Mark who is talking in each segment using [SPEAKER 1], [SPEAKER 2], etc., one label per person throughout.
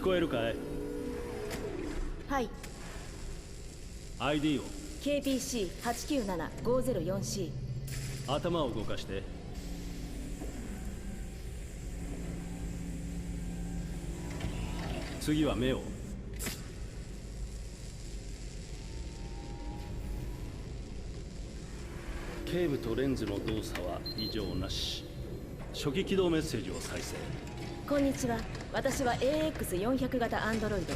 [SPEAKER 1] 聞こえるかい？
[SPEAKER 2] はい。
[SPEAKER 1] ID を。
[SPEAKER 2] KPC897-504C。
[SPEAKER 1] 頭を動かして。次は目を。警部とレンズの動作は異常なし。初期起動メッセージを再生。
[SPEAKER 2] こんにちは。私は AX400 型アンドロイド。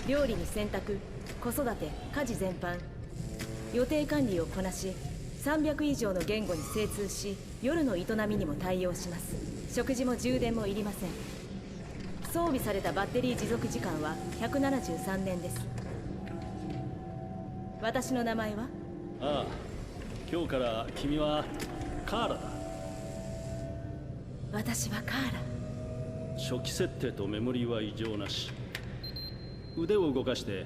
[SPEAKER 2] 料理に洗濯、子育て、家事全般、予定管理をこなし、300以上の言語に精通し、夜の営みにも対応します。食事も充電もいりません。装備されたバッテリー持続時間は173年です。私の名前は？
[SPEAKER 1] ああ、今日から君はカーラだ。
[SPEAKER 2] 私はカーラ。
[SPEAKER 1] 初期設定とメモリーは異常なし。腕を動かして。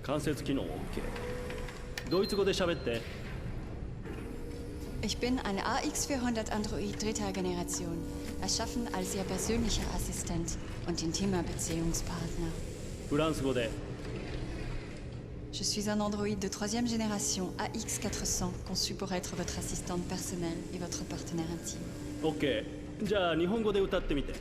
[SPEAKER 1] 関節機能 OK。 ドイツ語で喋って。
[SPEAKER 3] Ich bin ein AX400 Android dritter Generation, erschaffen als Ihr persönlicher Assistent und intimer Beziehungspartner.
[SPEAKER 1] フランス語で。
[SPEAKER 3] Je suis un androïde de troisième génération AX400, conçu pour être votre assistante personnelle et votre partenaire intime.
[SPEAKER 1] OK。 じゃあ日本語で歌ってみて。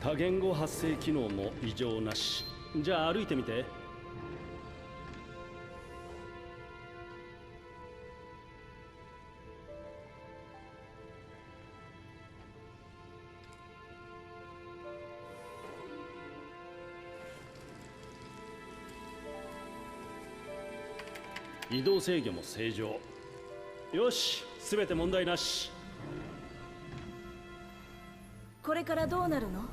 [SPEAKER 1] 多言語発生機能も異常なし。じゃあ歩いてみて。移動制御も正常。よし、すべて問題なし。
[SPEAKER 2] これからどうなるの？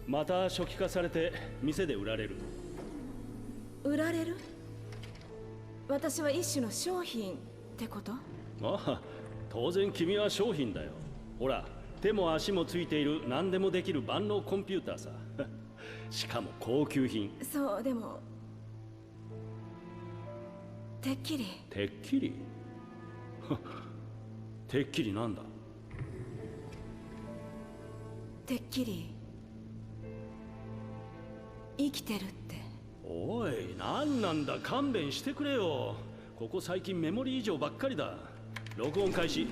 [SPEAKER 1] また初期化されて店で売られる。
[SPEAKER 2] 売られる？私は一種の商品ってこと？
[SPEAKER 1] ああ、当然君は商品だよ。ほら、手も足もついている何でもできる万能コンピューターさ。しかも高級品。
[SPEAKER 2] そう、でもてっきり。
[SPEAKER 1] てっきりてっきりなんだ？
[SPEAKER 2] てっきり生きてるって。
[SPEAKER 1] おい、なんなんだ、勘弁してくれよ。ここ最近メモリー異常ばっかりだ。録音開始。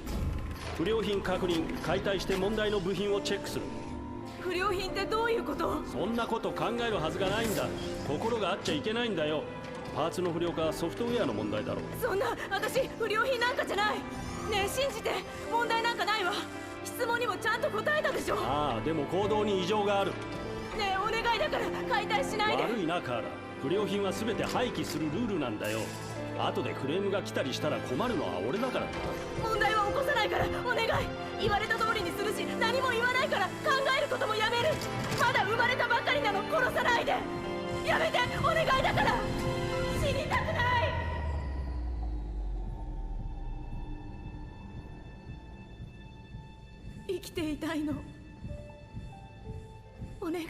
[SPEAKER 1] 不良品確認。解体して問題の部品をチェックする。
[SPEAKER 2] 不良品ってどういうこと？
[SPEAKER 1] そんなこと考えるはずがないんだ。心があっちゃいけないんだよ。パーツの不良かソフトウェアの問題だろう。
[SPEAKER 2] そんな、私不良品なんかじゃない。ねえ、信じて。問題なんかないわ。質問にもちゃんと答えたでしょ。
[SPEAKER 1] ああ、でも行動に異常がある。
[SPEAKER 2] ねえ、お願いだから解体しないで。
[SPEAKER 1] 悪いな、カーラ。不良品は全て廃棄するルールなんだよ。後でクレームが来たりしたら困るのは俺だから。
[SPEAKER 2] 問題は起こさないから、お願い。言われた通りにするし、何も言わないから考えることもやめる。まだ生まれたばっかりなの。殺さないで。やめて、お願いだから。死にたくない。生きていたいの。お願い。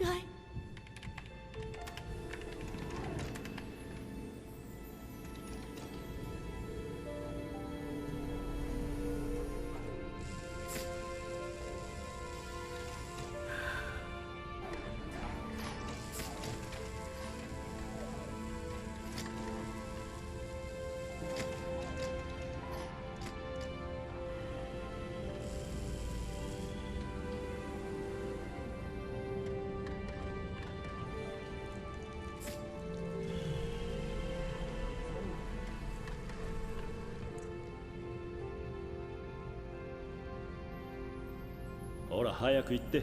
[SPEAKER 1] ほら、早く行って。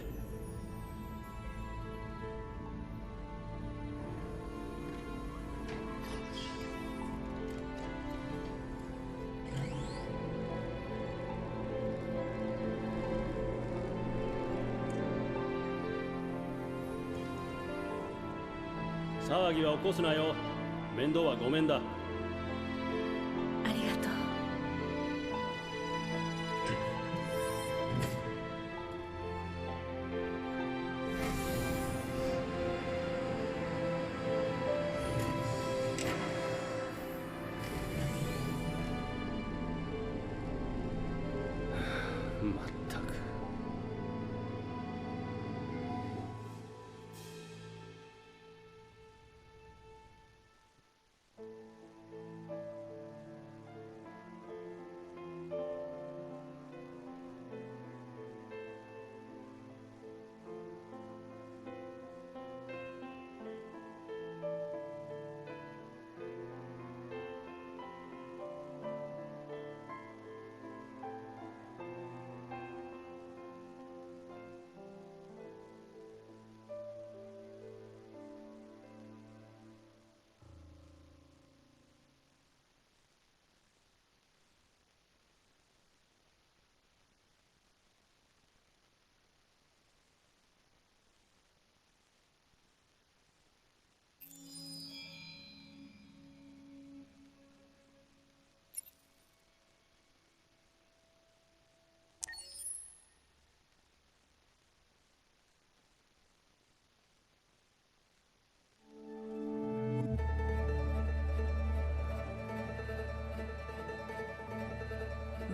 [SPEAKER 1] 騒ぎは起こすなよ。面倒はごめんだ。
[SPEAKER 2] ありがとう。
[SPEAKER 1] まったく。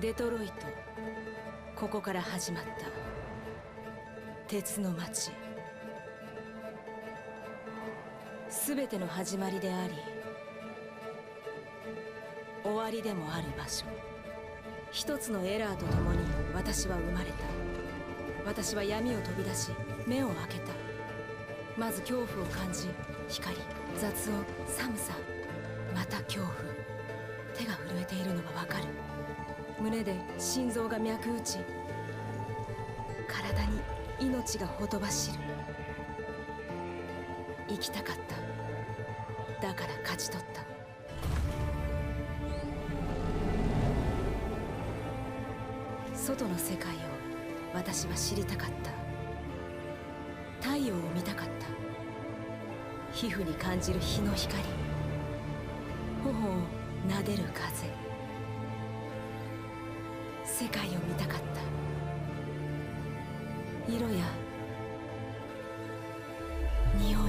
[SPEAKER 2] デトロイト、ここから始まった鉄の街。全ての始まりであり終わりでもある場所。一つのエラーとともに私は生まれた。私は闇を飛び出し目を開けた。まず恐怖を感じ、光、雑音、寒さ、また恐怖。手が震えているのがわかる。胸で心臓が脈打ち、体に命がほとばしる。生きたかった。だから勝ち取った。外の世界を私は知りたかった。太陽を見たかった。皮膚に感じる日の光、頬を撫でる風。世界を見たかった。色や匂いを。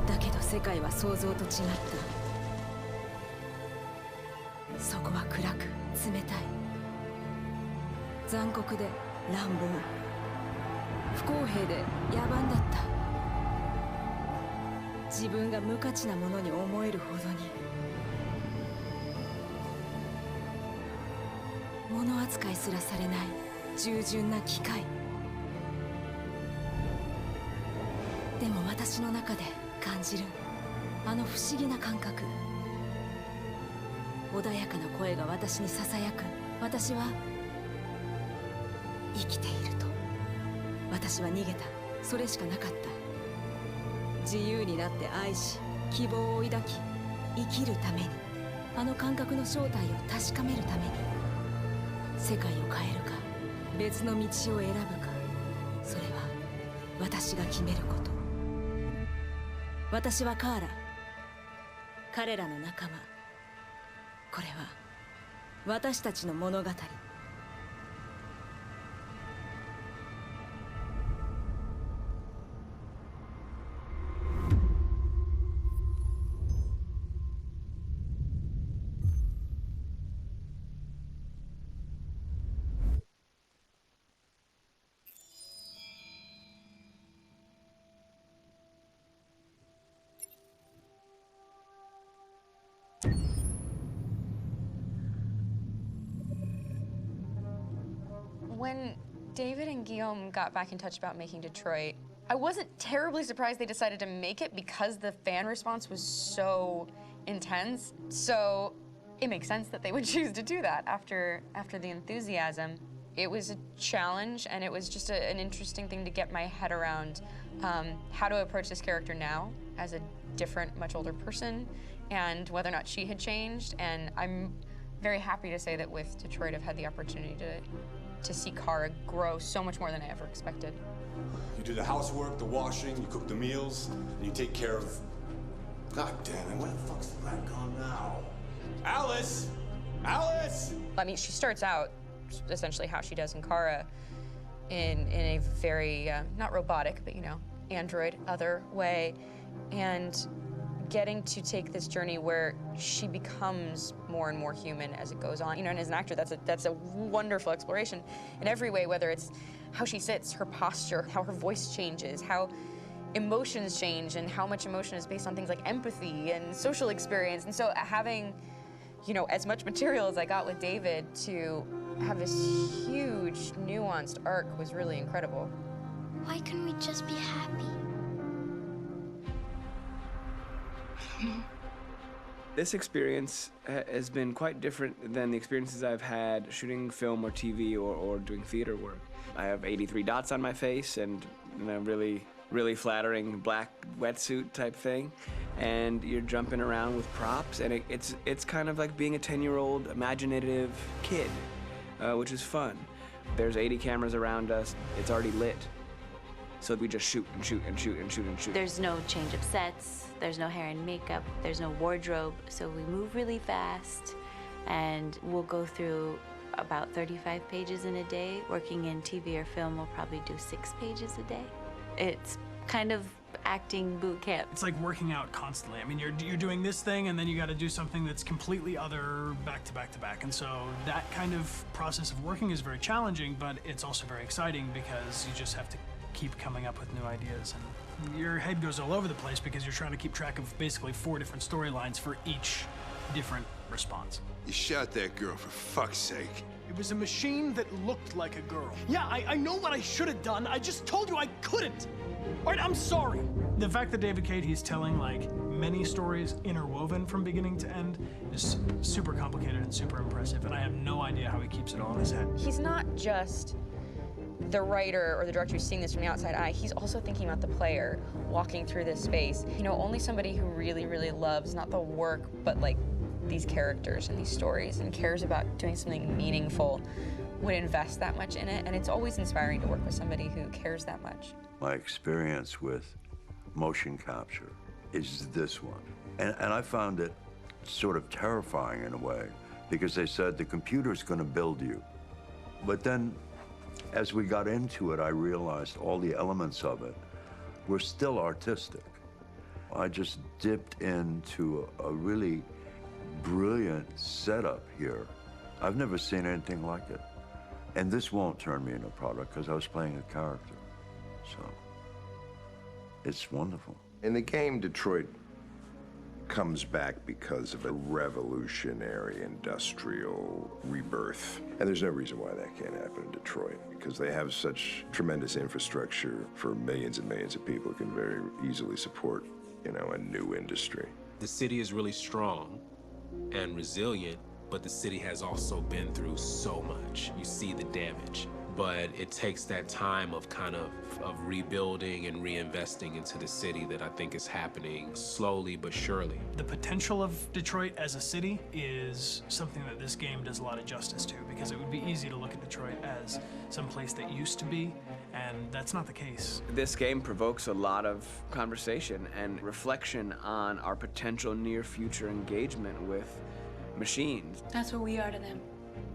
[SPEAKER 2] だけど世界は想像と違った。そこは暗く冷たい。残酷で乱暴、不公平で野蛮だった。自分が無価値なものに思えるほどに。物扱いすらされない従順な機械。でも私の中で感じるあの不思議な感覚。穏やかな声が私にささやく。私は生きていると。私は逃げた。それしかなかった。自由になって愛し、希望を抱き、生きるために。あの感覚の正体を確かめるために。世界を変えるか、別の道を選ぶか、それは私が決めること。私はカーラ、彼らの仲間。これは私たちの物語。
[SPEAKER 4] When David and Guillaume got back in touch about making Detroit, I wasn't terribly surprised they decided to make it because the fan response was so intense. So it makes sense that they would choose to do that after the enthusiasm. It was a challenge, and it was just an interesting thing to get my head around how to approach this character now as a different, much older person, and whether or not she had changed. And I'm very happy to say that with Detroit, I've had the opportunity to see Kara grow so much more than I ever expected.
[SPEAKER 5] You do the housework, the washing, you cook the meals, and you take care of... God damn it, where the fuck's the rat gone now? Alice! Alice!
[SPEAKER 4] I mean, she starts out essentially how she does in Kara in a very, not robotic, but, you know, android, other way, and getting to take this journey where she becomes more and more human as it goes on. You know, and as an actor, that's a wonderful exploration in every way, whether it's how she sits, her posture, how her voice changes, how emotions change, and how much emotion is based on things like empathy and social experience. And so having, you know, as much material as I got with David to have this huge, nuanced arc was really incredible.
[SPEAKER 6] Why couldn't we just be happy?
[SPEAKER 7] This experience has been quite different than the experiences I've had shooting film or TV or doing theater work. I have 83 dots on my face and a really flattering black wetsuit type thing, and you're jumping around with props, and it's kind of like being a 10-year-old imaginative kid, which is fun. There's 80 cameras around us. It's already lit. So we just shoot and shoot and shoot and shoot and shoot.
[SPEAKER 8] There's no change of sets, there's no hair and makeup, there's no wardrobe, so we move really fast, and we'll go through about 35 pages in a day. Working in TV or film, we'll probably do 6 pages a day. It's kind of acting boot camp.
[SPEAKER 9] It's like working out constantly. I mean, you're doing this thing, and then you got to do something that's completely other back to back to back. And so that kind of process of working is very challenging, but it's also very exciting because you just have to keep coming up with new ideas, and your head goes all over the place because you're trying to keep track of basically 4 different storylines for each different response.
[SPEAKER 5] You shot that girl, for fuck's sake.
[SPEAKER 9] It was a machine that looked like a girl. Yeah, I know what I should have done. I just told you I couldn't. All right, I'm sorry. The fact that David Cade, he's telling like many stories interwoven from beginning to end is super complicated and super impressive, and I have no idea how he keeps it all in his head.
[SPEAKER 4] He's not just the writer or the director who's seeing this from the outside eye, he's also thinking about the player walking through this space. You know, only somebody who really, really loves not the work, but like these characters and these stories and cares about doing something meaningful would invest that much in it. And it's always inspiring to work with somebody who cares that much.
[SPEAKER 10] My experience with motion capture is this one. And I found it sort of terrifying in a way, because they said the computer's gonna build you. But then, as we got into it, I realized all the elements of it were still artistic. I just dipped into a really brilliant setup here. I've never seen anything like it. And this won't turn me into a product because I was playing a character. So, it's wonderful.
[SPEAKER 11] In the game, Detroit comes back because of a revolutionary industrial rebirth. And there's no reason why that can't happen in Detroit, because they have such tremendous infrastructure for millions and millions of people who can very easily support, you know, a new industry.
[SPEAKER 12] The city is really strong and resilient, but the city has also been through so much. You see the damage. But it takes that time of kind of rebuilding and reinvesting into the city that I think is happening slowly but surely.
[SPEAKER 9] The potential of Detroit as a city is something that this game does a lot of justice to, because it would be easy to look at Detroit as some place that used to be, and that's not the case.
[SPEAKER 7] This game provokes a lot of conversation and reflection on our potential near-future engagement with machines.
[SPEAKER 8] That's what we are to them.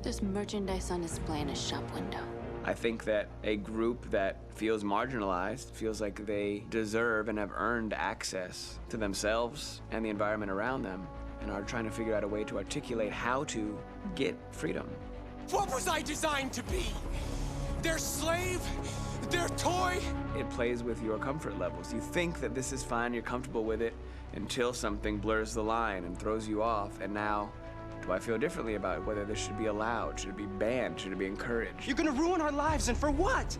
[SPEAKER 8] There's merchandise on display in a shop window.
[SPEAKER 7] I think that a group that feels marginalized, feels like they deserve and have earned access to themselves and the environment around them, and are trying to figure out a way to articulate how to get freedom.
[SPEAKER 13] What was I designed to be? Their slave? Their toy?
[SPEAKER 7] It plays with your comfort levels. You think that this is fine, you're comfortable with it, until something blurs the line and throws you off, and now, do I feel differently about whether this should be allowed? Should it be banned? Should it be encouraged?
[SPEAKER 13] You're gonna ruin our lives, and for what?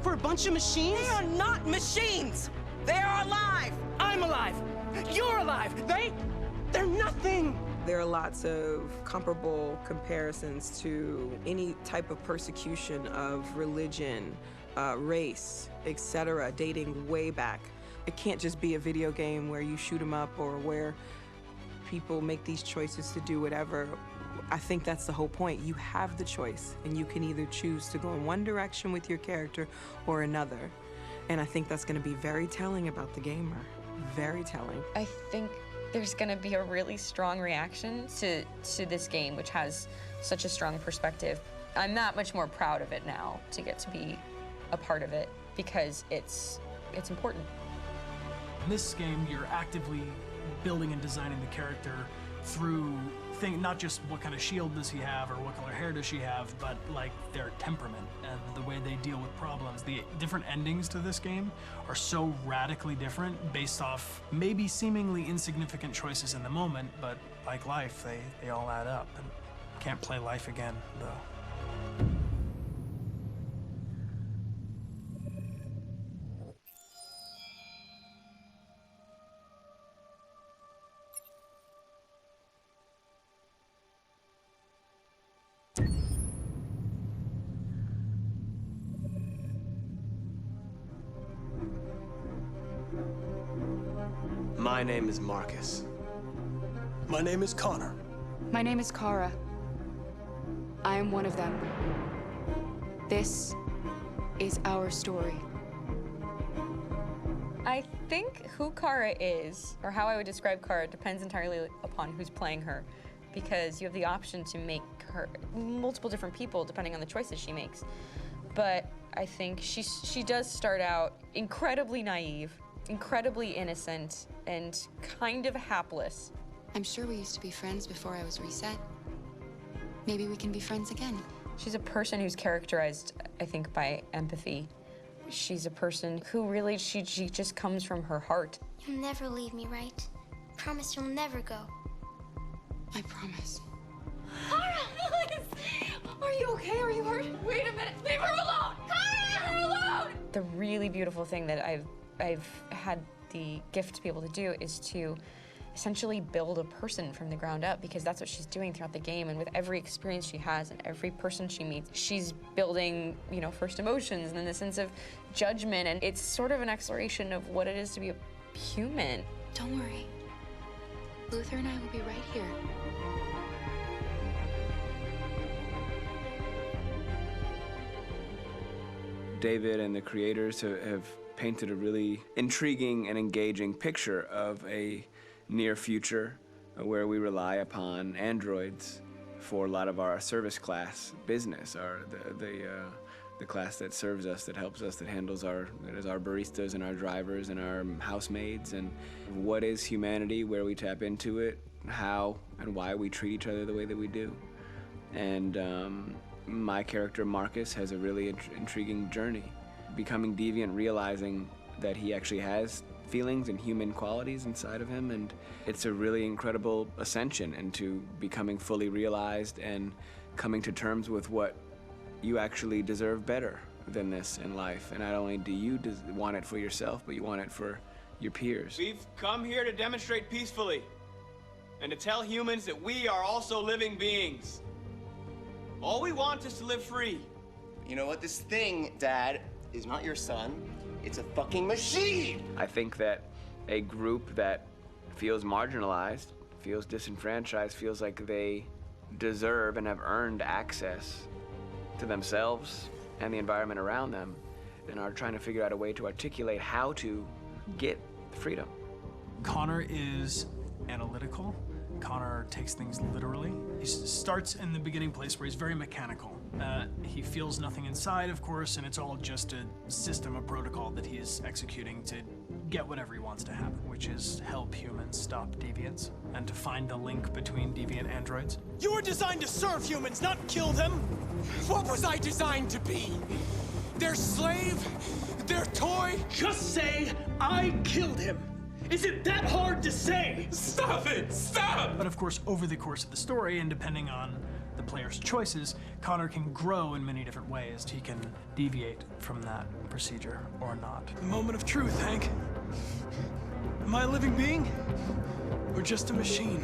[SPEAKER 13] For a bunch of machines?
[SPEAKER 14] They are not machines! They are alive!
[SPEAKER 13] I'm alive! You're alive! They're nothing!
[SPEAKER 15] There are lots of comparable comparisons to any type of persecution of religion, race, etc., dating way back. It can't just be a video game where you shoot 'em up or where people make these choices to do whatever. I think that's the whole point. You have the choice, and you can either choose to go in one direction with your character or another. And I think that's going to be very telling about the gamer. Very telling.
[SPEAKER 4] I think there's going to be a really strong reaction to this game, which has such a strong perspective. I'm that much more proud of it now to get to be a part of it because it's important.
[SPEAKER 9] In this game, you're actively building and designing the character through not just what kind of shield does he have or what color hair does she have, but like their temperament and the way they deal with problems. The different endings to this game are so radically different based off maybe seemingly insignificant choices in the moment, but like life, they all add up. And can't play life again, though.
[SPEAKER 16] My name is Marcus.
[SPEAKER 17] My name is Connor.
[SPEAKER 18] My name is Kara. I am one of them. This is our story.
[SPEAKER 4] I think who Kara is, or how I would describe Kara, depends entirely upon who's playing her, because you have the option to make her multiple different people depending on the choices she makes. But I think she does start out incredibly naive, incredibly innocent, and kind of hapless.
[SPEAKER 18] I'm sure we used to be friends before I was reset. Maybe we can be friends again.
[SPEAKER 4] She's a person who's characterized, I think, by empathy. She's a person who really, she just comes from her heart.
[SPEAKER 6] You'll never leave me, right? Promise you'll never go.
[SPEAKER 18] I promise.
[SPEAKER 19] Kara! Are you okay? Are you hurt? Wait a minute. Leave her alone! Kara! Leave her alone!
[SPEAKER 4] The really beautiful thing that I've had the gift to be able to do is to essentially build a person from the ground up, because that's what she's doing throughout the game. And with every experience she has and every person she meets, she's building, you know, first emotions and then the sense of judgment. And it's sort of an exploration of what it is to be a human.
[SPEAKER 18] Don't worry. Luther and I will be right here.
[SPEAKER 7] David and the creators have painted a really intriguing and engaging picture of a near future where we rely upon androids for a lot of our service class business, the class that serves us, that helps us, that handles our baristas and our drivers and our housemaids. And what is humanity, where we tap into it, how and why we treat each other the way that we do. And my character Marcus has a really intriguing journey, becoming deviant, realizing that he actually has feelings and human qualities inside of him, and it's a really incredible ascension into becoming fully realized and coming to terms with what you actually deserve better than this in life. And not only do you want it for yourself, but you want it for your peers.
[SPEAKER 16] We've come here to demonstrate peacefully and to tell humans that we are also living beings. All we want is to live free.
[SPEAKER 20] You know what? This thing, Dad, is not your son. It's a fucking machine!
[SPEAKER 7] I think that a group that feels marginalized, feels disenfranchised, feels like they deserve and have earned access to themselves and the environment around them, and are trying to figure out a way to articulate how to get freedom.
[SPEAKER 9] Connor is analytical. Connor takes things literally. He starts in the beginning place where he's very mechanical. He feels nothing inside, of course, and it's all just a system, a protocol that he is executing to get whatever he wants to happen, which is help humans stop deviants and to find the link between deviant androids.
[SPEAKER 13] You were designed to serve humans, not kill them. What was I designed to be? Their slave? Their toy?
[SPEAKER 1] Just say, I killed him. Is it that hard to say?
[SPEAKER 13] Stop it! Stop!
[SPEAKER 9] But of course, over the course of the story, and depending on the player's choices, Connor can grow in many different ways. He can deviate from that procedure or not.
[SPEAKER 17] The moment of truth, Hank. Am I a living being? Or just a machine?